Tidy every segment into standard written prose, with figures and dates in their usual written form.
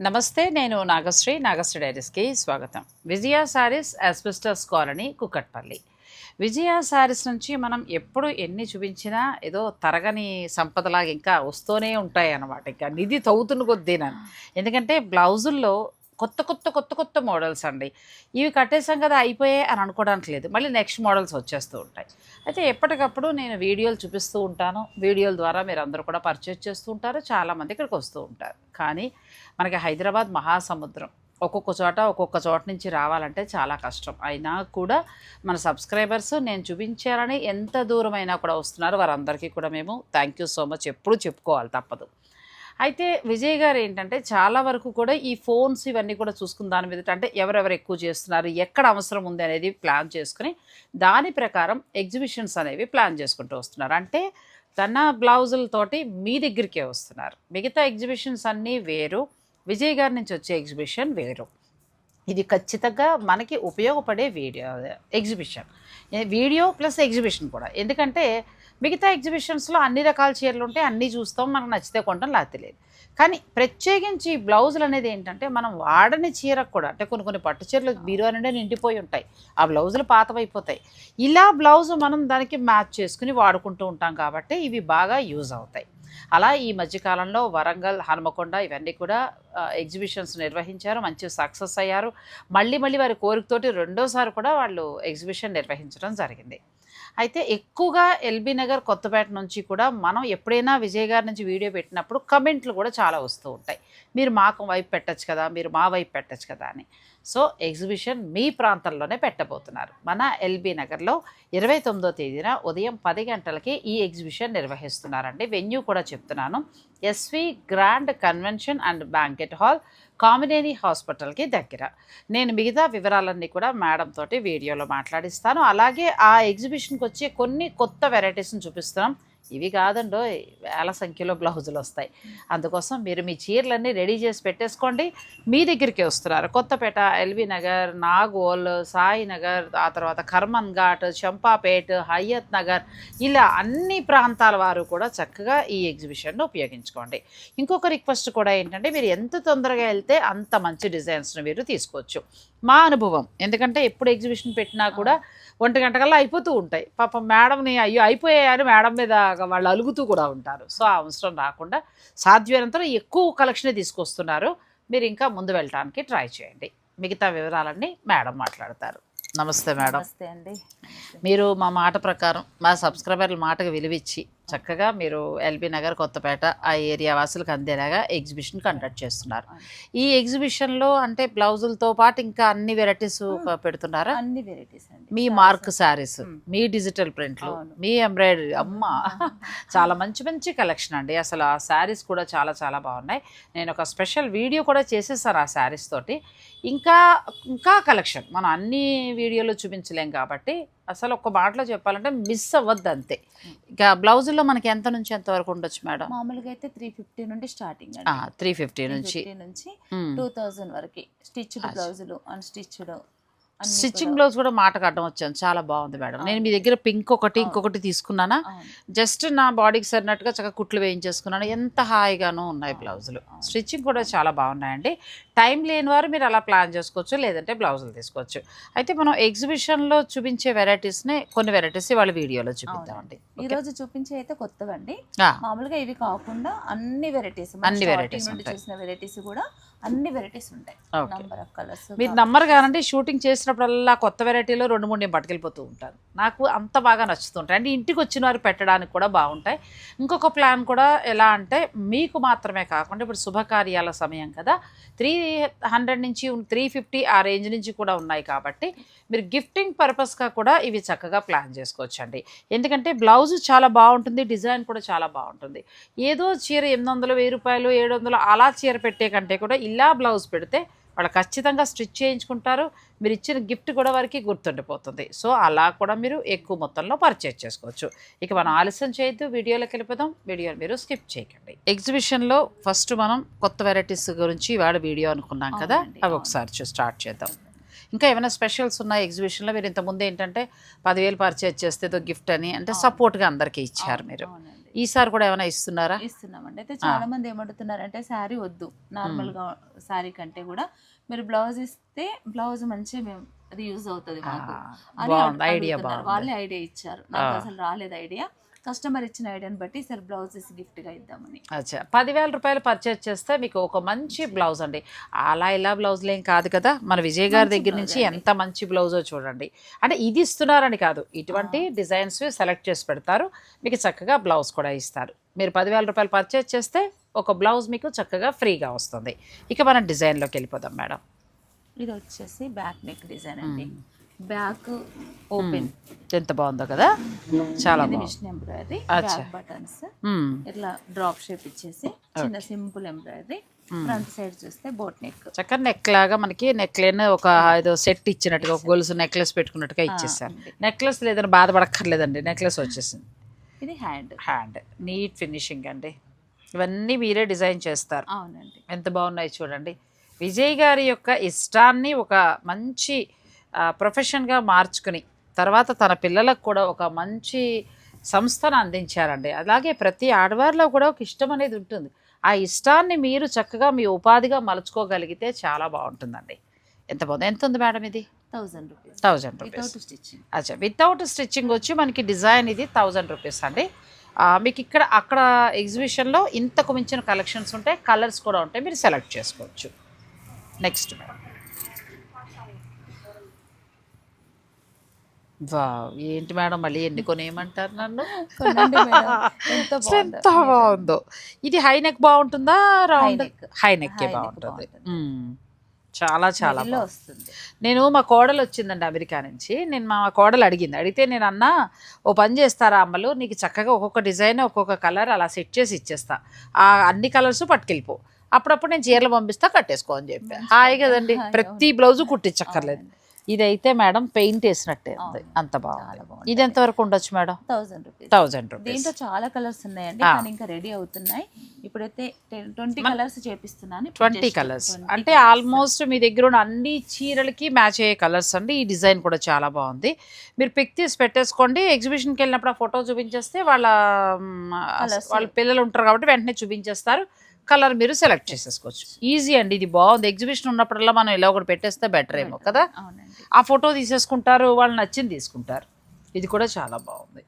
నమస్తే, నేను నాగశ్రీ డైరీస్కి స్వాగతం. విజయ శారీస్ ఆస్బెస్టస్ కాలనీ, కుకట్పల్లి. విజయ శారీస్ నుంచి మనం ఎప్పుడు ఎన్ని చూపించినా ఏదో తరగని సంపదలాగా ఇంకా వస్తూనే ఉంటాయి అన్నమాట. ఇంకా నిధి తవ్వుతున్న కొద్దీనని. ఎందుకంటే బ్లౌజుల్లో కొత్త మోడల్స్ అండి. ఇవి కట్టేసాం కదా అయిపోయాయి అని అనుకోవడానికి లేదు, మళ్ళీ నెక్స్ట్ మోడల్స్ వచ్చేస్తూ ఉంటాయి. అయితే ఎప్పటికప్పుడు నేను వీడియోలు చూపిస్తూ ఉంటాను. వీడియోల ద్వారా మీరు అందరూ కూడా పర్చేజ్ చేస్తూ ఉంటారు, చాలామంది ఇక్కడికి వస్తూ ఉంటారు. కానీ మనకి హైదరాబాద్ మహాసముద్రం, ఒక్కొక్క చోట నుంచి రావాలంటే చాలా కష్టం. అయినా కూడా మన సబ్స్క్రైబర్స్ నేను చూపించారని ఎంత దూరమైనా కూడా వస్తున్నారు. వారందరికీ కూడా మేము థ్యాంక్ యూ సో మచ్ ఎప్పుడూ చెప్పుకోవాలి, తప్పదు. అయితే విజయ్ గారు ఏంటంటే చాలా వరకు కూడా ఈ ఫోన్స్ ఇవన్నీ కూడా చూసుకుని దాని మీద అంటే ఎవరెవరు ఎక్కువ చేస్తున్నారు, ఎక్కడ అవసరం ఉంది అనేది ప్లాన్ చేసుకుని దాని ప్రకారం ఎగ్జిబిషన్స్ అనేవి ప్లాన్ చేసుకుంటూ వస్తున్నారు. అంటే తన బ్లౌజులతోటి మీ దగ్గరికే వస్తున్నారు. మిగతా ఎగ్జిబిషన్స్ అన్నీ వేరు, విజయ్ గారి నుంచి వచ్చే ఎగ్జిబిషన్ వేరు. ఇది ఖచ్చితంగా మనకి ఉపయోగపడే ఎగ్జిబిషన్, వీడియో ప్లస్ ఎగ్జిబిషన్ కూడా. ఎందుకంటే మిగతా ఎగ్జిబిషన్స్లో అన్ని రకాల చీరలు ఉంటాయి, అన్నీ చూస్తాం, మనకు నచ్చితే కొంటాం, లేకపోతే లేదు. కానీ ప్రత్యేకించి బ్లౌజులు అనేది ఏంటంటే మనం వాడని చీరకు కూడా, అంటే కొన్ని పట్టు చీరలు బీరువా నుండే నిండిపోయి ఉంటాయి, ఆ బ్లౌజులు పాతవైపోతాయి. ఇలా బ్లౌజు మనం దానికి మ్యాచ్ చేసుకుని వాడుకుంటూ ఉంటాం కాబట్టి ఇవి బాగా యూజ్ అవుతాయి. అలా ఈ మధ్యకాలంలో వరంగల్, హనుమకొండ ఇవన్నీ కూడా ఎగ్జిబిషన్స్ నిర్వహించారు, మంచి సక్సెస్ అయ్యారు. మళ్ళీ వారి కోరికతోటి రెండోసారి కూడా వాళ్ళు ఎగ్జిబిషన్ నిర్వహించడం జరిగింది. అయితే ఎక్కువగా ఎల్బీ నగర్, కొత్తపేట నుంచి కూడా మనం ఎప్పుడైనా విజయ్ గారి నుంచి వీడియో పెట్టినప్పుడు కమెంట్లు కూడా చాలా వస్తూ ఉంటాయి, మీరు మాకు వైపు పెట్టచ్చు కదా, మీరు మా వైపు పెట్టచ్చు కదా అని. సో ఎగ్జిబిషన్ మీ ప్రాంతంలోనే పెట్టబోతున్నారు. మన ఎల్బీ నగర్లో 29వ తేదీన ఉదయం 10 గంటలకి ఈ ఎగ్జిబిషన్ నిర్వహిస్తున్నారండి. వెన్యూ కూడా చెప్తున్నాను, SV grand convention and banquet hall, Kamineni హాస్పిటల్కి దగ్గర. నేను మిగతా వివరాలన్నీ కూడా మేడం తోటి వీడియోలో మాట్లాడిస్తాను. అలాగే ఆ ఎగ్జిబిషన్కి వచ్చే కొన్ని కొత్త వెరైటీస్ని చూపిస్తున్నాం. ఇవి కాదండో, వేల సంఖ్యలో బ్లౌజులు వస్తాయి. అందుకోసం మీరు మీ చీరలన్నీ రెడీ చేసి పెట్టేసుకోండి. మీ దగ్గరికి వస్తున్నారు కొత్తపేట, ఎల్బీ నగర్, నాగోల్, సాయినగర్, ఆ తర్వాత కర్మన్ ఘాట్, చంపాపేట్, హయత్ నగర్, ఇలా అన్ని ప్రాంతాల వారు కూడా చక్కగా ఈ ఎగ్జిబిషన్ను ఉపయోగించుకోండి. ఇంకొక రిక్వెస్ట్ కూడా ఏంటంటే మీరు ఎంత తొందరగా వెళ్తే అంత మంచి డిజైన్స్ను మీరు తీసుకోవచ్చు. మా అనుభవం, ఎందుకంటే ఎప్పుడు ఎగ్జిబిషన్ పెట్టినా కూడా 1 గంట కల్లా అయిపోతూ ఉంటాయి. పాపం మేడంని అయ్యో అయిపోయాయని మేడం మీద వాళ్ళు అలుగుతూ కూడా ఉంటారు. సో ఆ అవసరం రాకుండా సాధ్యమైనంత ఎక్కువ కలెక్షనే తీసుకొస్తున్నారు. మీరు ఇంకా ముందు వెళ్ళడానికి ట్రై చేయండి. మిగతా వివరాలన్నీ మేడం మాట్లాడతారు. నమస్తే మేడం. నమస్తే అండి. మీరు మా మాట ప్రకారం మా సబ్స్క్రైబర్ల మాటకు విలువిచ్చి చక్కగా మీరు ఎల్బీ నగర్, కొత్తపేట ఆ ఏరియా వాసులకు అందేలాగా ఎగ్జిబిషన్ కండక్ట్ చేస్తున్నారు. ఈ ఎగ్జిబిషన్లో అంటే బ్లౌజులతో పాటు ఇంకా అన్ని వెరైటీస్ పెడుతున్నారా? అన్ని వెరైటీస్ అండి. మీ మార్క్ శారీస్, మీ డిజిటల్ ప్రింట్లు, మీ ఎంబ్రాయిడరీ, అమ్మ చాలా మంచి కలెక్షన్ అండి. అసలు ఆ శారీస్ కూడా చాలా బాగున్నాయి. నేను ఒక స్పెషల్ వీడియో కూడా చేసేసాను ఆ శారీస్ తోటి. ఇంకా కలెక్షన్ మనం అన్ని వీడియోలో చూపించలేం కాబట్టి అసలు ఒక్క మాటలో చెప్పాలంటే మిస్ అవ్వద్దు అంతే. ఇక బ్లౌజుల్లో మనకి ఎంత నుంచి ఎంత వరకు ఉండొచ్చు మేడం? మామూలుగా అయితే 350 నుండి స్టార్టింగ్. 350 నుంచి 2000 వరకు స్టిచ్డ్ బ్లౌజులు, అన్స్టిచ్డ్. స్టిచ్చింగ్ బ్లౌజ్ కూడా మాటకు అడ్డం వచ్చాను, చాలా బాగుంది మేడం. నేను మీ దగ్గర పింక్ ఇంకొకటి తీసుకున్నానా, జస్ట్ నా బాడీకి సరినట్టుగా చక్కగా కుట్లు వేయించేసుకున్నాను. ఎంత హాయిగానూ ఉన్నాయి బ్లౌజులు. స్టిచ్చింగ్ కూడా చాలా బాగున్నాయండి. టైం లేని వారు మీరు అలా ప్లాన్ చేసుకోవచ్చు, లేదంటే బ్లౌజులు తీసుకోవచ్చు. అయితే మనం ఎగ్జిబిషన్లో చూపించే వెరైటీస్ని కొన్ని వెరైటీస్ వాళ్ళ వీడియోలో చూపిద్దామండి. ఈరోజు చూపించే అయితే కొత్తవండి. మామూలుగా ఇవి కాకుండా అన్ని వెరైటీస్ చూసిన వెరైటీస్ కూడా అన్ని వెరైటీస్ ఉంటాయి. నంబర్ ఆఫ్ కలర్స్ మీరు నమ్మరు కానండి, షూటింగ్ చేసినప్పుడల్లా కొత్త వెరైటీలో 2-3 నేను పట్టుకెళ్ళిపోతూ ఉంటాను. నాకు అంత బాగా నచ్చుతుంటాయి. అంటే ఇంటికి వచ్చిన వారు పెట్టడానికి కూడా బాగుంటాయి. ఇంకొక ప్లాన్ కూడా ఎలా అంటే మీకు మాత్రమే కాకుండా ఇప్పుడు శుభకార్యాల సమయం కదా, 300 నుంచి 350 ఆ రేంజ్ నుంచి కూడా ఉన్నాయి కాబట్టి మీరు గిఫ్టింగ్ పర్పస్గా కూడా ఇవి చక్కగా ప్లాన్ చేసుకోవచ్చు అండి. ఎందుకంటే బ్లౌజ్ చాలా బాగుంటుంది, డిజైన్ కూడా చాలా బాగుంటుంది. ఏదో చీర 800, 1000 రూపాయలు, 700 అలా చీర పెట్టే కంటే కూడా ఇలా బ్లౌజ్ పెడితే వాళ్ళు ఖచ్చితంగా స్టిచ్ చేయించుకుంటారు. మీరు ఇచ్చిన గిఫ్ట్ కూడా వారికి గుర్తుండిపోతుంది. సో అలా కూడా మీరు ఎక్కువ మొత్తంలో పర్చేజ్ చేసుకోవచ్చు. ఇక మనం ఆలస్యం చేయొద్దు, వీడియోలోకి వెళ్ళిపోదాం. వీడియోని మీరు స్కిప్ చేయకండి. ఎగ్జిబిషన్లో ఫస్ట్ మనం కొత్త వెరైటీస్ గురించి ఇవాళ వీడియో అనుకున్నాం కదా, అవి ఒకసారి స్టార్ట్ చేద్దాం. ఇంకా ఏమైనా స్పెషల్స్ ఉన్నాయి ఎగ్జిబిషన్లో? మీరు ఇంతకుముందు ఏంటంటే 10,000 పర్చేజ్ చేస్తే ఏదో గిఫ్ట్ అని అంటే సపోర్ట్గా అందరికీ ఇచ్చారు మీరు. ఈసారి కూడా ఏమైనా ఇస్తున్నారా? ఇస్తున్నామండి. అయితే చాలా మంది ఏమడుగుతున్నారంటే శారీ వద్దు, నార్మల్ గా శారీ కంటే కూడా మీరు బ్లౌజ్ ఇస్తే బ్లౌజ్ మంచిగా మేము అది యూజ్ అవుతుంది మాకు అని ఐడియా అడుగుతున్నారు. వాళ్ళే ఐడియా ఇచ్చారు, నాకు అసలు రాలేదు ఐడియా. కస్టమర్ ఇచ్చిన ఐడియాని బట్టి సార్ బ్లౌజెస్ గిఫ్ట్గా ఇద్దామని. అచ్చా, 10,000 రూపాయలు పర్చేజ్ చేస్తే మీకు ఒక మంచి బ్లౌజ్ అండి. అలా ఇలా బ్లౌజ్లు ఏం కాదు కదా, మన విజయ్ గారి దగ్గర నుంచి ఎంత మంచి బ్లౌజో చూడండి. అంటే ఇది ఇస్తున్నారని కాదు, ఇటువంటి డిజైన్స్ సెలెక్ట్ చేసి పెడతారు, మీకు చక్కగా బ్లౌజ్ కూడా ఇస్తారు. మీరు 10,000 రూపాయలు పర్చేజ్ చేస్తే ఒక బ్లౌజ్ మీకు చక్కగా ఫ్రీగా వస్తుంది. ఇక మనం డిజైన్లోకి వెళ్ళిపోదాం మేడం. ఇది వచ్చేసి బ్యాక్ నెక్ డిజైన్ అండి, బ్యాక్ ఓపెన్. ఎంత బాగుందో కదా, చాలా మిషన్ ఎంబ్రాయిడరీ, బ్యాక్ బటన్స్ ఇట్లా డ్రాప్ షేప్ ఇచ్చేసి చిన్న సింపుల్ ఎంబ్రాయిడరీ. ఫ్రంట్ సైడ్ చూస్తే బోట్ నెక్, చక్కగా నెక్ లాగా మనకి నెక్లెస్ ఒక ఏదో సెట్ ఇచ్చినట్టుగా, ఒక గొలుసు నెక్లెస్ పెట్టుకున్నట్టుగా ఇచ్చేసారు. నెక్లెస్ లేదని బాధపడక్కర్లేదండి, నెక్లెస్ వచ్చేసింది. ఇది హ్యాండ్ నీట్ ఫినిషింగ్ అండి. ఇవన్నీ మీరే డిజైన్ చేస్తారు. అవునండి, ఎంత బాగున్నాయి చూడండి. విజయ్ గారి యొక్క ఇష్టాన్ని ఒక మంచి ప్రొఫెషన్గా మార్చుకుని తర్వాత తన పిల్లలకు కూడా ఒక మంచి సంస్థను అందించారండి. అలాగే ప్రతి ఆడవారిలో కూడా ఒక ఇష్టం అనేది ఉంటుంది. ఆ ఇష్టాన్ని మీరు చక్కగా మీ ఉపాధిగా మలుచుకోగలిగితే చాలా బాగుంటుందండి. ఎంత బాగుంది. ఎంత ఉంది మేడం ఇది? 1000 రూపీస్. అచ్చా, వితౌట్ స్టిచ్చింగ్ వచ్చి మనకి డిజైన్ ఇది 1000 రూపీస్ అండి. మీకు ఇక్కడ అక్కడ ఎగ్జిబిషన్లో ఇంతకు మించిన కలెక్షన్స్ ఉంటాయి, కలర్స్ కూడా ఉంటాయి, మీరు సెలెక్ట్ చేసుకోవచ్చు. నెక్స్ట్ మేడం, ఏంటి మేడం మళ్ళీ ఎన్ని కొనేయమంటారు నన్ను? ఎంత బాగుందో ఇది. హై నెక్ బాగుంటుందా, రౌండ్? హై నెక్ బాగుంటుంది, చాలా చాలా వస్తుంది. నేను మా కోడలు వచ్చిందండి అమెరికా నుంచి, నేను మా కోడలు అడిగితే నేను అన్నా ఓ పని చేస్తారా అమ్మలు, నీకు చక్కగా ఒక్కొక్క డిజైన్ ఒక్కొక్క కలర్ అలా సెట్ చేసి ఇచ్చేస్తా, ఆ అన్ని కలర్స్ పట్టుకెళ్ళిపో, అప్పుడప్పుడు నేను చీరలు పంపిస్తా కట్టేసుకో అని చెప్పా. హాయ్ కదండి, ప్రతి బ్లౌజు కుట్టించక్కర్లేదు. ఇదైతే మేడం పెయింట్ వేసినట్టే ఉంది, అంత బాగుంది. ఇది ఎంత వరకు ఉండొచ్చు మేడం? 1000 రూపీస్. దీంట్లో చాలా కలర్స్ ఉన్నాయండి, కానీ ఇంకా రెడీ అవుతున్నాయి. ఇప్పుడైతే 20 కలర్స్ చేపిస్తున్నాను. 20 కలర్స్ అంటే ఆల్మోస్ట్ మీ దగ్గర ఉన్న అన్ని చీరలకి మ్యాచ్ అయ్యే కలర్స్ అండి. ఈ డిజైన్ కూడా చాలా బాగుంది. మీరు పిక్ తీసి పెట్టేసుకోండి, ఎగ్జిబిషన్కి వెళ్ళినప్పుడు ఆ ఫోటో చూపించేస్తే వాళ్ళ పిల్లలు ఉంటారు కాబట్టి వెంటనే చూపించేస్తారు, కలర్ మీరు సెలెక్ట్ చేసేసుకోవచ్చు. ఈజీ అండి, ఇది బాగుంది. ఎగ్జిబిషన్ ఉన్నప్పుడల్లా మనం ఇలా ఒకటి పెట్టేస్తే బెటర్ ఏమో కదా, ఆ ఫోటో తీసేసుకుంటారు, వాళ్ళు నచ్చింది తీసుకుంటారు. ఇది కూడా చాలా బాగుంది.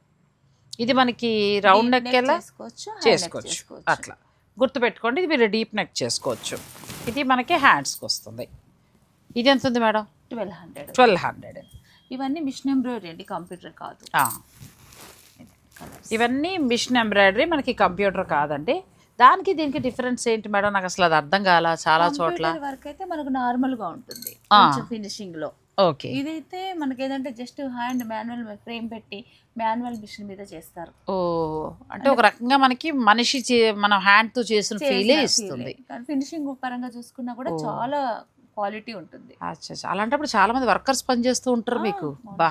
ఇది మనకి రౌండ్ నెక్ ఎలా చేసుకోవచ్చు, అట్లా గుర్తుపెట్టుకోండి. ఇది మీరు డీప్ నెక్ చేసుకోవచ్చు. ఇది మనకి హ్యాండ్స్కి వస్తుంది. ఇది ఎంత ఉంది మేడం? 1200. ఇవన్నీ మిషన్ ఎంబ్రాయిడరీ అండి, కంప్యూటర్ కాదు. ఇవన్నీ మిషన్ ఎంబ్రాయిడరీ, మనకి కంప్యూటర్ కాదండి. దానికి దీనికి డిఫరెన్స్ ఏంటి మేడం? నాకు అసలు అది అర్థం కాల. చాలా చోట్ల వర్క్ అయితే మనకు నార్మల్ గా ఉంటుంది ఫినిషింగ్ లో. ఓకే, ఇదైతే మనకి ఏదంటే జస్ట్ హ్యాండ్ మాన్యువల్ ఫ్రేమ్ పెట్టి మాన్యువల్ మిషన్ మీద చేస్తారు. ఓ, అంటే ఒక రకంగా మనకి మనిషి మన హ్యాండ్ తో చేసిన ఫీలే ఇస్తుంది. ఫినిషింగ్ పరంగా చూసుకున్నా కూడా చాలా క్వాలిటీ ఉంటుంది. అలాంటప్పుడు చాలా మంది వర్కర్స్ పనిచేస్తూ ఉంటారు మీకు. బా,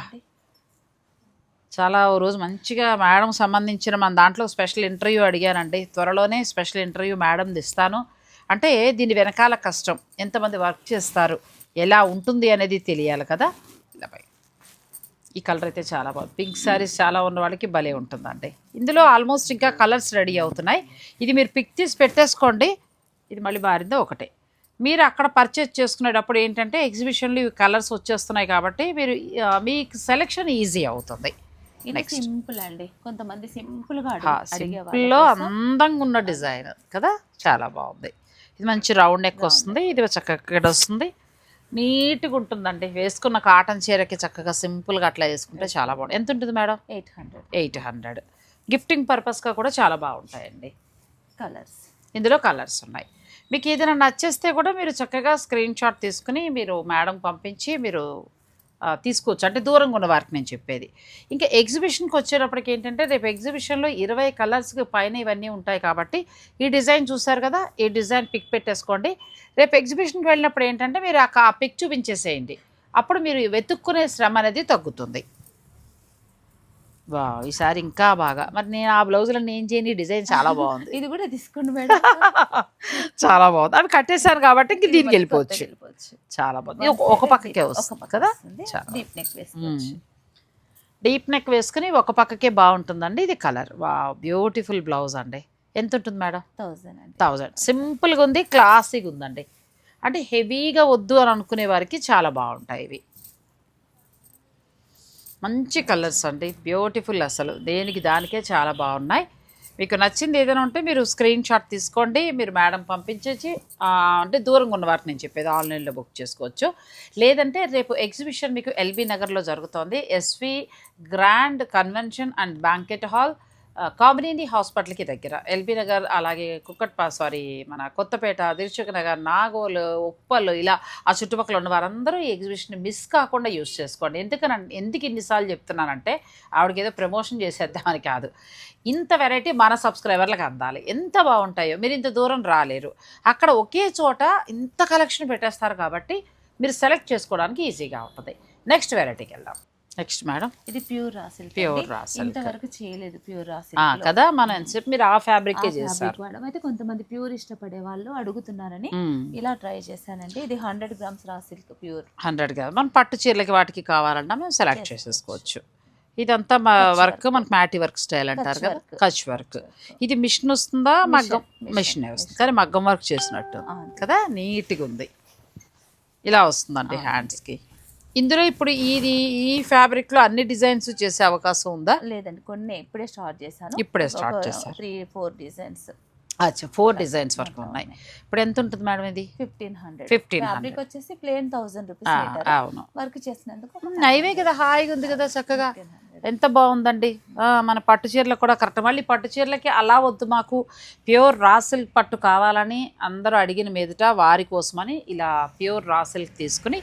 చాలా రోజు మంచిగా మేడం సంబంధించిన మన దాంట్లో స్పెషల్ ఇంటర్వ్యూ అడిగానండి. త్వరలోనే స్పెషల్ ఇంటర్వ్యూ మేడం ఇస్తాను. అంటే దీని వెనకాల కష్టం, ఎంతమంది వర్క్ చేస్తారు, ఎలా ఉంటుంది అనేది తెలియాలి కదా. ఈ కలర్ అయితే చాలా బాగుంది. పింక్ శారీస్ చాలా ఉన్న వాళ్ళకి భలే ఉంటుందండి. ఇందులో ఆల్మోస్ట్ ఇంకా కలర్స్ రెడీ అవుతున్నాయి. ఇది మీరు పిక్ తీసి పెట్టేసుకోండి. ఇది మళ్ళీ మారిందో ఒకటే. మీరు అక్కడ పర్చేజ్ చేసుకునేటప్పుడు ఏంటంటే ఎగ్జిబిషన్లో ఇవి కలర్స్ వచ్చేస్తున్నాయి కాబట్టి మీరు మీకు సెలెక్షన్ ఈజీ అవుతుంది. సింపుల్ అండి, కొంతమంది సింపుల్ గా సింపుల్లో అందంగా ఉన్న డిజైన్ కదా, చాలా బాగుంది. ఇది మంచి రౌండ్ నెక్ వస్తుంది, ఇది చక్కగా వస్తుంది, నీట్గా ఉంటుందండి. వేసుకున్న కాటన్ చీరకి చక్కగా సింపుల్గా అట్లా వేసుకుంటే చాలా బాగుంది. ఎంత ఉంటుంది మేడం? 800. గిఫ్టింగ్ పర్పస్గా కూడా చాలా బాగుంటాయండి. కలర్స్ ఇందులో కలర్స్ ఉన్నాయి. మీకు ఏదైనా నచ్చేస్తే కూడా మీరు చక్కగా స్క్రీన్ షాట్ తీసుకుని మీరు మేడం పంపించి మీరు తీసుకోవచ్చు. అంటే దూరంగా ఉన్న వారికి నేను చెప్పేది. ఇంకా ఎగ్జిబిషన్కి వచ్చేటప్పటికి ఏంటంటే రేపు ఎగ్జిబిషన్లో 20 కలర్స్కి పైన ఇవన్నీ ఉంటాయి కాబట్టి ఈ డిజైన్ చూసారు కదా, ఈ డిజైన్ పిక్ పెట్టేసుకోండి. రేపు ఎగ్జిబిషన్కి వెళ్ళినప్పుడు ఏంటంటే మీరు ఆ పిక్ చూపించేసేయండి, అప్పుడు మీరు వెతుక్కునే శ్రమ అనేది తగ్గుతుంది. వా, ఈసారి ఇంకా బాగా. మరి నేను ఆ బ్లౌజులో నేను చేయని డిజైన్ చాలా బాగుంది. ఇది కూడా తీసుకోండి మేడం, చాలా బాగుంది. అవి కట్టేశారు కాబట్టి ఇంక దీనికి వెళ్ళిపోవచ్చు. చాలా బాగుంది. ఒక పక్కకే వస్తుంది కదా. డీప్ నెక్ వేసుకుని ఒక పక్కకే బాగుంటుందండి. ఇది కలర్ వా బ్యూటిఫుల్ బ్లౌజ్ అండి. ఎంత ఉంటుంది మేడం? 1000 అండి. 1000. సింపుల్గా ఉంది, క్లాసీగా ఉందండి. అంటే హెవీగా వద్దు అని అనుకునే వారికి చాలా బాగుంటాయి ఇవి. మంచి కలర్స్ అండి, బ్యూటిఫుల్, అసలు దేనికి దానికే చాలా బాగున్నాయి. మీకు నచ్చింది ఏదైనా ఉంటే మీరు స్క్రీన్ షాట్ తీసుకోండి, మీరు మేడం పంపించేసి అంటే దూరంగా ఉన్న వారికి నేను చెప్పేది ఆన్లైన్లో బుక్ చేసుకోవచ్చు. లేదంటే రేపు ఎగ్జిబిషన్ మీకు ఎల్బీ నగర్లో జరుగుతోంది. SV grand convention and banquet hall, Kamineni హాస్పిటల్కి దగ్గర ఎల్బీ నగర్, అలాగే సారీ మన కొత్తపేట, దిల్సుఖ్ నగర్, నాగోలు, ఉప్పల్, ఇలా ఆ చుట్టుపక్కల ఉన్న వారందరూ ఈ ఎగ్జిబిషన్ మిస్ కాకుండా యూస్ చేసుకోండి. ఎందుకు ఇన్నిసార్లు చెప్తున్నానంటే ఆవిడకి ఏదో ప్రమోషన్ చేసేద్దామని కాదు, ఇంత వెరైటీ మన సబ్స్క్రైబర్లకు అందాలి. ఎంత బాగుంటాయో, మీరు ఇంత దూరం రాలేరు, అక్కడ ఒకే చోట ఇంత కలెక్షన్ పెట్టేస్తారు కాబట్టి మీరు సెలెక్ట్ చేసుకోవడానికి ఈజీగా ఉంటుంది. నెక్స్ట్ వెరైటీకి వెళ్దాం. నెక్స్ట్ మేడం, ఇది pure raw silk. Pure raw silk ఇంతవరకు చేయలేదు ప్యూర్ రా సిల్క్ కదా. మనం ఎంతసేపు మీరు ఆ ఫ్యాబ్రికే చేస్తారు. మేడం అయితే కొంతమంది ప్యూర్ ఇష్టపడే వాళ్ళు అడుగుతున్నారని ఇలా ట్రై చేశానండి. ఇది 100 grams రా సిల్క్ ప్యూర్. 100 కదా, మనం పట్టు చీరలకి వాటికి కావాలన్నా మేము సెలెక్ట్ చేసేసుకోవచ్చు. ఇదంతా మా వర్క్ మనకు మ్యాటి వర్క్ స్టైల్ అంటారు కదా, కచ్ వర్క్. ఇది మిషన్ వస్తుందా? మగ్గం మిషన్ వస్తుంది, కానీ మగ్గం వర్క్ చేసినట్టు కదా, నీట్గా ఉంది. ఇలా వస్తుందండి హ్యాండ్స్కి. ఇందులో ఇప్పుడు ఈ ఫ్యాబ్రిక్లో అన్ని డిజైన్స్ చేసే అవకాశం ఉందా? లేదండి, కొన్ని ఇప్పుడే స్టార్ట్ చేశాను. ఇప్పుడే స్టార్ట్ చేశారు. 3-4 డిజైన్స్. అచ్చా, 4 డిజైన్స్ వరకు ఉన్నాయి. ఇప్పుడు ఎంత ఉంటుంది మేడం ఇది? 1500. ఫ్యాబ్రిక్ వచ్చేసి ప్లేన్ 1000 రూపీస్. అవును, వర్క్ చేసినందుకు నైవే కదా, హాయిగా ఉంది కదా, చక్కగా ఎంత బాగుందండి. మన పట్టు చీరలకు కూడా కరెక్ట్. మళ్ళీ పట్టు చీరలకి అలా వద్దు, మాకు ప్యూర్ రా సిల్క్ పట్టు కావాలని అందరూ అడిగిన మీదట వారి కోసమని ఇలా ప్యూర్ రా సిల్క్ తీసుకుని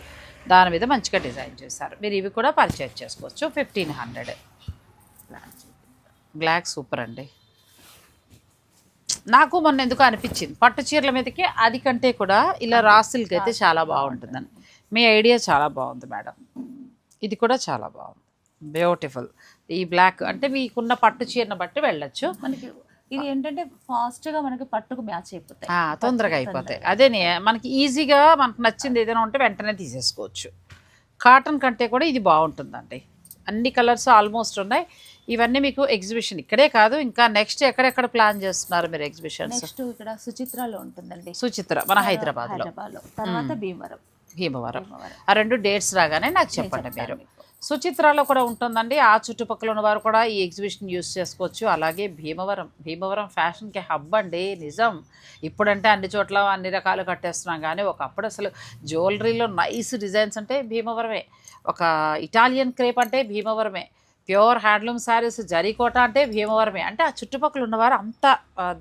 దాని మీద మంచిగా డిజైన్ చేశారు. మీరు ఇవి కూడా పర్చేజ్ చేసుకోవచ్చు. 1500. బ్లాక్ సూపర్ అండి. నాకు మొన్న ఎందుకు అనిపించింది పట్టు చీరల మీదకి అది కంటే కూడా ఇలా రా సిల్క్ అయితే చాలా బాగుంటుందని. మీ ఐడియా చాలా బాగుంది మేడం. ఇది కూడా చాలా బాగుంది, బ్యూటిఫుల్. ఈ బ్లాక్ అంటే మీకున్న పట్టు చీరను బట్టి వెళ్ళొచ్చు. మనకి ఇది ఏంటంటే ఫాస్ట్ గా మనకి పట్టుకు మ్యాచ్ అయిపోతాయి, తొందరగా అయిపోతాయి. అదే మనకి ఈజీగా మనకు నచ్చింది ఏదైనా ఉంటే వెంటనే తీసేసుకోవచ్చు. కాటన్ కంటే కూడా ఇది బాగుంటుందండి. అన్ని కలర్స్ ఆల్మోస్ట్ ఉన్నాయి. ఇవన్నీ మీకు ఎగ్జిబిషన్ ఇక్కడే కాదు, ఇంకా నెక్స్ట్ ఎక్కడెక్కడ ప్లాన్ చేస్తున్నారు మీరు ఎగ్జిబిషన్స్? నెక్స్ట్ ఇక్కడ సుచిత్రలో ఉంటుందండి. సుచిత్ర మన హైదరాబాద్లో, తర్వాత భీమవరం. ఆ 2 డేట్స్ రాగానే నాకు చెప్పండి మీరు. సుచిత్రాలో కూడా ఉంటుందండి. ఆ చుట్టుపక్కల ఉన్న వారు కూడా ఈ ఎగ్జిబిషన్ యూస్ చేసుకోవచ్చు. అలాగే భీమవరం ఫ్యాషన్కి హబ్ అండి, నిజం. ఇప్పుడంటే అన్ని చోట్ల అన్ని రకాలు కట్టేస్తున్నాం, కానీ ఒకప్పుడు అసలు జ్యువెలరీలో నైస్ డిజైన్స్ అంటే భీమవరమే. ఒక ఇటాలియన్ క్రేప్ అంటే భీమవరమే. ప్యూర్ హ్యాండ్లూమ్ శారీస్, జరీకోట అంటే భీమవరమే. అంటే ఆ చుట్టుపక్కల ఉన్నవారు అంతా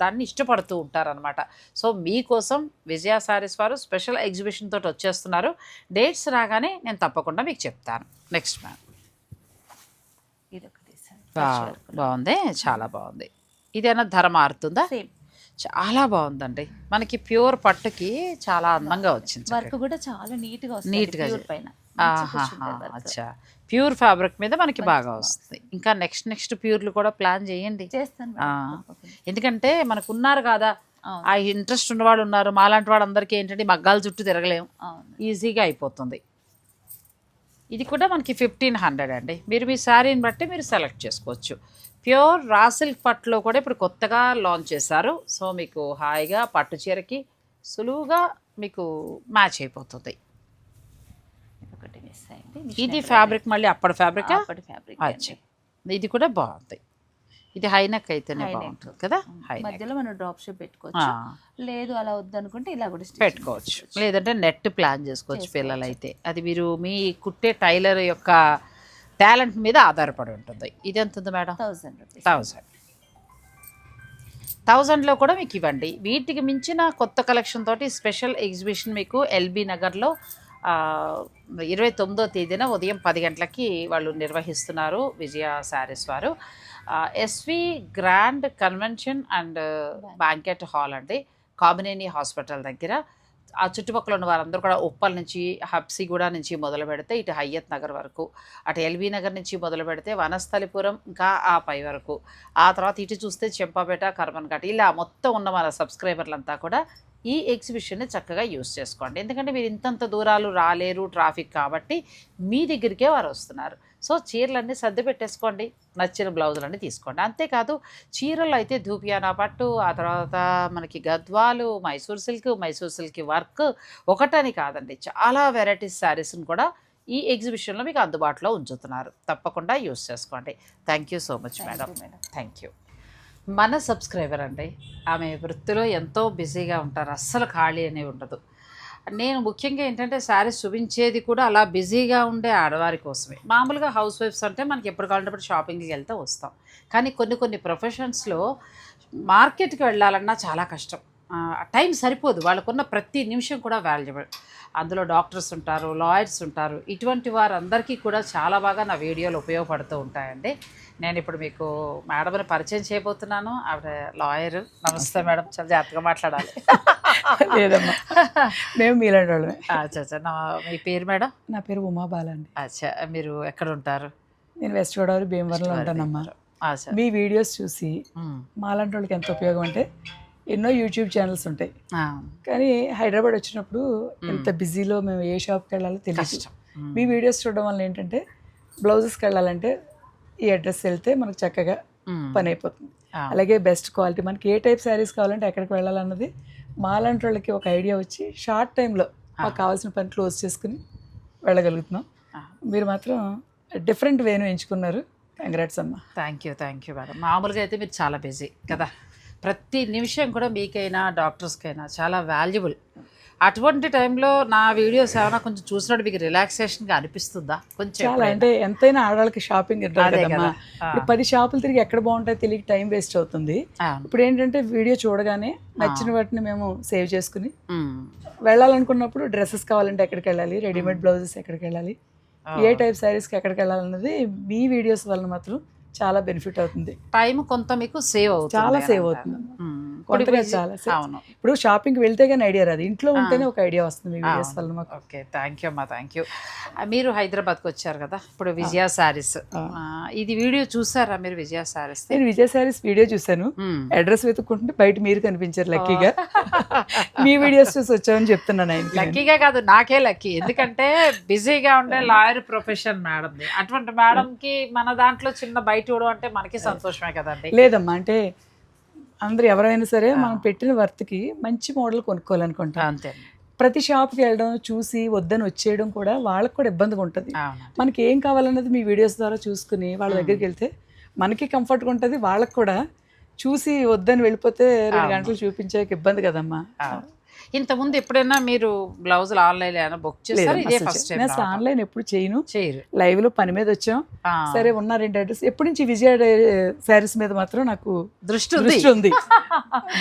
దాన్ని ఇష్టపడుతూ ఉంటారనమాట. సో మీకోసం విజయ శారీస్ వారు స్పెషల్ ఎగ్జిబిషన్ తోటి వచ్చేస్తున్నారు. డేట్స్ రాగానే నేను తప్పకుండా మీకు చెప్తాను. నెక్స్ట్ మ్యామ్, బాగుంది, చాలా బాగుంది. ఇదేనా ధర మారుతుందా? చాలా బాగుందండి. మనకి ప్యూర్ పట్టుకి చాలా అందంగా వచ్చింది. వర్క్ కూడా చాలా నీట్గా పైన. అచ్చా, ప్యూర్ ఫ్యాబ్రిక్ మీద మనకి బాగా వస్తుంది. ఇంకా నెక్స్ట్ ప్యూర్లు కూడా ప్లాన్ చేయండి. ఎందుకంటే మనకు ఉన్నారు కదా ఆ ఇంట్రెస్ట్ ఉన్నవాడు ఉన్నారు. మాలాంటి వాడు అందరికీ ఏంటంటే మగ్గాల చుట్టూ తిరగలేము, ఈజీగా అయిపోతుంది. ఇది కూడా మనకి 1500 అండి. మీరు మీ శారీని బట్టి మీరు సెలెక్ట్ చేసుకోవచ్చు. ప్యూర్ రా సిల్క్ పట్టులో కూడా ఇప్పుడు కొత్తగా లాంచ్ చేశారు. సో మీకు హాయిగా పట్టు చీరకి సులువుగా మీకు మ్యాచ్ అయిపోతుంది. ఇది ఫ్యాబ్రిక్ మళ్ళీ అప్పటి ఫ్యాబ్రిక్. ఇది కూడా బాగుంది. ఇది హైనెక్ అయితేనే బాగుంటుంది కదా. మధ్యలో మనం డ్రాప్ షేప్ పెట్టుకోవచ్చు, లేదు అలా వద్దనుకుంటే ఇలా కూడా పెట్టుకోవచ్చు. లేదంటే నెట్ ప్లాన్ చేసుకోవచ్చు పిల్లలు అయితే. అది మీరు మీ కుట్టే టైలర్ యొక్క టాలెంట్ మీద ఆధారపడి ఉంటుంది. ఇది ఎంత ఉంది మేడం? 1000లో కూడా మీకు ఇవ్వండి. వీటికి మించిన కొత్త కలెక్షన్ తోటి స్పెషల్ ఎగ్జిబిషన్ మీకు ఎల్బీ నగర్లో 29వ తేదీన ఉదయం 10 గంటలకి వాళ్ళు నిర్వహిస్తున్నారు విజయ శారీస్ వారు. SV grand convention and banquet hall అండి, కామినేని హాస్పిటల్ దగ్గర. ఆ చుట్టుపక్కల ఉన్న వారందరూ కూడా ఉప్పల్ నుంచి, హబ్సిగూడ నుంచి మొదలు పెడితే ఇటు హయ్యత్ నగర్ వరకు, అటు ఎల్బీ నగర్ నుంచి మొదలు పెడితే వనస్థలిపురం, ఇంకా ఆ పై వరకు, ఆ తర్వాత ఇటు చూస్తే చెంపాపేట, కర్మన్ఘాట్, ఇలా మొత్తం ఉన్న మన సబ్స్క్రైబర్లంతా కూడా ఈ ఎగ్జిబిషన్ని చక్కగా యూస్ చేసుకోండి. ఎందుకంటే మీరు ఇంతంత దూరాలు రాలేరు ట్రాఫిక్ కాబట్టి మీ దగ్గరికే వారు వస్తున్నారు. సో చీరలన్నీ సర్ది పెట్టేసుకోండి, నచ్చిన బ్లౌజులన్నీ తీసుకోండి. అంతేకాదు చీరలు అయితే ధూపియానా పట్టు, ఆ తర్వాత మనకి గద్వాలు, మైసూర్ సిల్క్ వర్క్ ఒకటని కాదండి, చాలా వెరైటీస్ శారీస్ని కూడా ఈ ఎగ్జిబిషన్లో మీకు అందుబాటులో ఉంచుతున్నారు. తప్పకుండా యూస్ చేసుకోండి. Thank you so much madam. Thank you. మన సబ్స్క్రైబర్ అండి, ఆమె వృత్తిలో ఎంతో బిజీగా ఉంటారు, అస్సలు ఖాళీ అనేవి ఉండదు. నేను ముఖ్యంగా ఏంటంటే శారీస్ చూపించేది కూడా అలా బిజీగా ఉండే ఆడవారి కోసమే. మామూలుగా హౌస్ వైఫ్స్ అంటే మనకి ఎప్పుడు కావాలంటే షాపింగ్కి వెళ్తే వస్తాం, కానీ కొన్ని ప్రొఫెషన్స్లో మార్కెట్కి వెళ్ళాలన్నా చాలా కష్టం. టైం సరిపోదు, వాళ్ళకున్న ప్రతి నిమిషం కూడా వాల్యుబుల్. అందులో డాక్టర్స్ ఉంటారు, లాయర్స్ ఉంటారు, ఇటువంటి వారందరికీ కూడా చాలా బాగా నా వీడియోలు ఉపయోగపడుతూ ఉంటాయండి. నేను ఇప్పుడు మీకు మేడంని పరిచయం చేయబోతున్నాను. ఆవిడ లాయర్. నమస్తే మేడం, చాలా జాగ్రత్తగా మాట్లాడాలి. లేదమ్మా, మేము మీలాంటి వాళ్ళమే. అచ్చా, మీ పేరు మేడం? నా పేరు ఉమాబాల అండి. అచ్చా, మీరు ఎక్కడ ఉంటారు? నేను వెస్ట్ గోదావరి భీమవరంలో ఉంటానమ్మా. మీ వీడియోస్ చూసి మాలాంటి వాళ్ళకి ఎంత ఉపయోగం అంటే, ఎన్నో యూట్యూబ్ ఛానల్స్ ఉంటాయి, కానీ హైదరాబాద్ వచ్చినప్పుడు ఎంత బిజీలో మేము ఏ షాప్కి వెళ్ళాలో తెలియదు. మీ వీడియోస్ చూడడం వల్ల ఏంటంటే బ్లౌజెస్కి వెళ్ళాలంటే ఈ అడ్రస్ వెళ్తే మనకు చక్కగా పని అయిపోతుంది. అలాగే బెస్ట్ క్వాలిటీ, మనకి ఏ టైప్ శారీస్ కావాలంటే ఎక్కడికి వెళ్ళాలన్నది మాలాంటి వాళ్ళకి ఒక ఐడియా వచ్చి షార్ట్ టైంలో మాకు కావాల్సిన పని క్లోజ్ చేసుకుని వెళ్ళగలుగుతున్నాం. మీరు మాత్రం డిఫరెంట్ వేను ఎంచుకున్నారు. కంగ్రాట్స్ అమ్మా. Thank you madam. మామూలుగా అయితే మీరు చాలా బిజీ కదా, ప్రతి నిమిషం కూడా మీకైనా డాక్టర్స్కైనా చాలా వాల్యుబుల్. అటువంటి టైంలో నా వీడియోస్ ఏమైనా కొంచెం చూసినట్టు మీకు రిలాక్సేషన్గా అనిపిస్తుందా? కొంచెం చాలా, అంటే ఎంతైనా ఆడవాళ్ళకి షాపింగ్ కదమ్మా. ఇప్పుడు 10 షాపులు తిరిగి ఎక్కడ బాగుంటాయి తెలియక టైం వేస్ట్ అవుతుంది. ఇప్పుడు ఏంటంటే వీడియో చూడగానే నచ్చిన వాటిని మేము సేవ్ చేసుకుని వెళ్ళాలనుకున్నప్పుడు డ్రెస్సెస్ కావాలంటే ఎక్కడికి వెళ్ళాలి, రెడీమేడ్ బ్లౌజెస్ ఎక్కడికి వెళ్ళాలి, ఏ టైప్ శారీస్కి ఎక్కడికి వెళ్ళాలన్నది మీ వీడియోస్ వల్ల మాత్రం చాలా బెనిఫిట్ అవుతుంది. టైం కొంత మీకు సేవ్ అవుతుంది, చాలా సేవ్ అవుతుంది. చాలా అవును. ఇప్పుడు షాపింగ్కి వెళ్తే కానీ ఐడియా రాదు, ఇంట్లో ఉంటేనే ఒక ఐడియా వస్తుంది వీడియోస్ వల్ల మాకు. ఓకే, థ్యాంక్ యూ అమ్మా, థ్యాంక్ యూ. మీరు హైదరాబాద్కి వచ్చారు కదా, ఇప్పుడు విజయ శారీస్, ఇది వీడియో చూసారా మీరు? విజయ శారీస్, నేను విజయ శారీస్ వీడియో చూసాను. అడ్రస్ వెతుక్కుంటే బయట మీరు కనిపించారు లక్కీగా. మీ వీడియోస్ చూసి వచ్చామని చెప్తున్నాను. లక్కీగా కాదు, నాకే లక్కీ. ఎందుకంటే బిజీగా ఉండే లాయర్ ప్రొఫెషన్ మేడం, అటువంటి మేడంకి మన దాంట్లో చిన్న బయట ఇవ్వడం అంటే మనకి సంతోషమే కదండి. లేదమ్మా, అంటే అందరు ఎవరైనా సరే మనం పెట్టిన వర్త్కి మంచి మోడల్ కొనుక్కోవాలనుకుంటాం. అంతే, ప్రతి షాప్కి వెళ్ళడం చూసి వద్దని వచ్చేయడం కూడా వాళ్ళకి కూడా ఇబ్బందిగా ఉంటుంది. మనకి ఏం కావాలన్నది మీ వీడియోస్ ద్వారా చూసుకుని వాళ్ళ దగ్గరికి వెళ్తే మనకి కంఫర్ట్గా ఉంటుంది, వాళ్ళకి కూడా చూసి వద్దని వెళ్ళిపోతే 2 గంటలు చూపించాక ఇబ్బంది కదమ్మా. ఇంతకుముందు ఎప్పుడైనా మీరు బ్లౌజులు ఆన్లైన్ ఏమైనా బుక్ చేశారు? ఇదే ఫస్ట్ టైం? నేను ఆన్లైన్ ఎప్పుడు చేయరు. లైవ్ లో పని మీద వచ్చాం, సరే ఉన్న 2 అడ్రస్. ఎప్పటి నుంచి విజయ శారీస్ మీద మాత్రం నాకు దృష్టి ఉంది.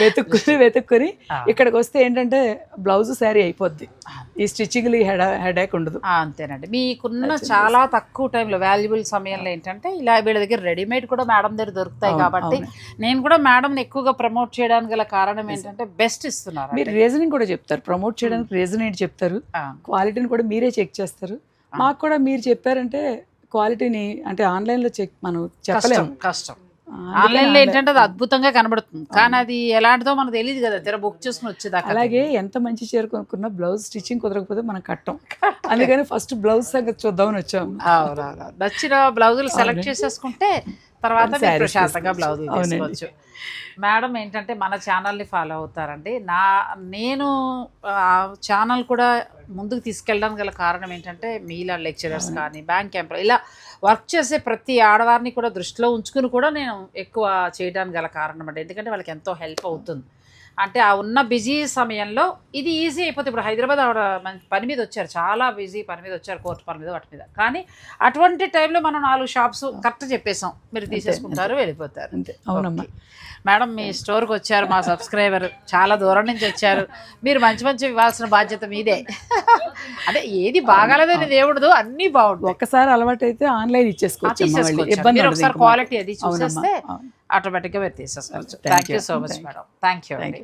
వెతుక్కుని ఇక్కడికి వస్తే ఏంటంటే బ్లౌజ్ శారీ అయిపోద్ది, ఈ స్టిచ్చింగ్ హెడేక్ ఉండదు. అంతేనండి. మీకున్న చాలా తక్కువ టైంలో వాల్యుబుల్ సమయంలో ఏంటంటే ఇలా వీళ్ళ దగ్గర రెడీమేడ్ కూడా మేడం దగ్గర దొరుకుతాయి కాబట్టి నేను కూడా మేడం ఎక్కువగా ప్రమోట్ చేయడానికి గల కారణం ఏంటంటే బెస్ట్ ఇస్తున్నారు. మీరు రీజనింగ్ కూడా చెప్తారు, ప్రమోట్ చేయడానికి రీజన్ ఏంటి చెప్తారు, క్వాలిటీని కూడా మీరే చెక్ చేస్తారు. మాకు కూడా మీరు చెప్పారంటే క్వాలిటీని అంటే ఆన్లైన్లో చెక్ మనం చెప్పలేము, కష్టం. ఆన్లైన్లో ఏంటంటే అది అద్భుతంగా కనబడుతుంది, కానీ అది ఎలాంటిదో మనకు తెలియదు కదా, తెర బుక్ చేసుకుని వచ్చేదాకా. అలాగే ఎంత మంచి చీర కొనుక్కున్నా బ్లౌజ్ స్టిచ్చింగ్ కుదరకపోతే మనం కట్టం, అందుకని ఫస్ట్ బ్లౌజ్ సంగతి చూద్దామని వచ్చాం. నచ్చిన బ్లౌజులు సెలెక్ట్ చేసేసుకుంటే తర్వాత ప్రశాంతంగా బ్లౌజులు తీసుకోవచ్చు. మేడం ఏంటంటే మన ఛానల్ని ఫాలో అవుతారండి. నేను ఛానల్ కూడా ముందుకు తీసుకెళ్ళడానికి గల కారణం ఏంటంటే మీలా లెక్చరర్స్ కానీ బ్యాంక్ ఎంప్లాయీ ఇలా వర్క్ చేసే ప్రతి ఆడవారిని కూడా దృష్టిలో ఉంచుకుని కూడా నేను ఎక్కువ చేయడానికి గల కారణం అండి. ఎందుకంటే వాళ్ళకి ఎంతో హెల్ప్ అవుతుంది. అంటే ఆ ఉన్న బిజీ సమయంలో ఇది ఈజీ అయిపోతుంది. ఇప్పుడు హైదరాబాద్ ఆవిడ పని మీద వచ్చారు, చాలా బిజీ పని మీద వచ్చారు, కోర్టు పని మీద వాటి మీద. కానీ అటువంటి టైంలో మనం 4 షాప్స్ కరెక్ట్ చెప్పేసాం, మీరు తీసేసుకుంటారు, వెళ్ళిపోతారు. అవునమ్మా. మేడం మీ స్టోర్కి వచ్చారు, మా సబ్స్క్రైబర్ చాలా దూరం నుంచి వచ్చారు, మీరు మంచి మంచి ఇవ్వాల్సిన బాధ్యత మీదే. అదే ఏది బాగాలేదని దేవుడు, అన్నీ బాగుంటుంది. ఒక్కసారి అలవాటు అయితే ఆన్లైన్ ఇచ్చేసుకోవచ్చు, ఒకసారి క్వాలిటీ అది చూసేస్తే ఆటోమేటిక్గా మీరు తీసేసుకోవచ్చు. Thank you so much madam. Thank you అండి.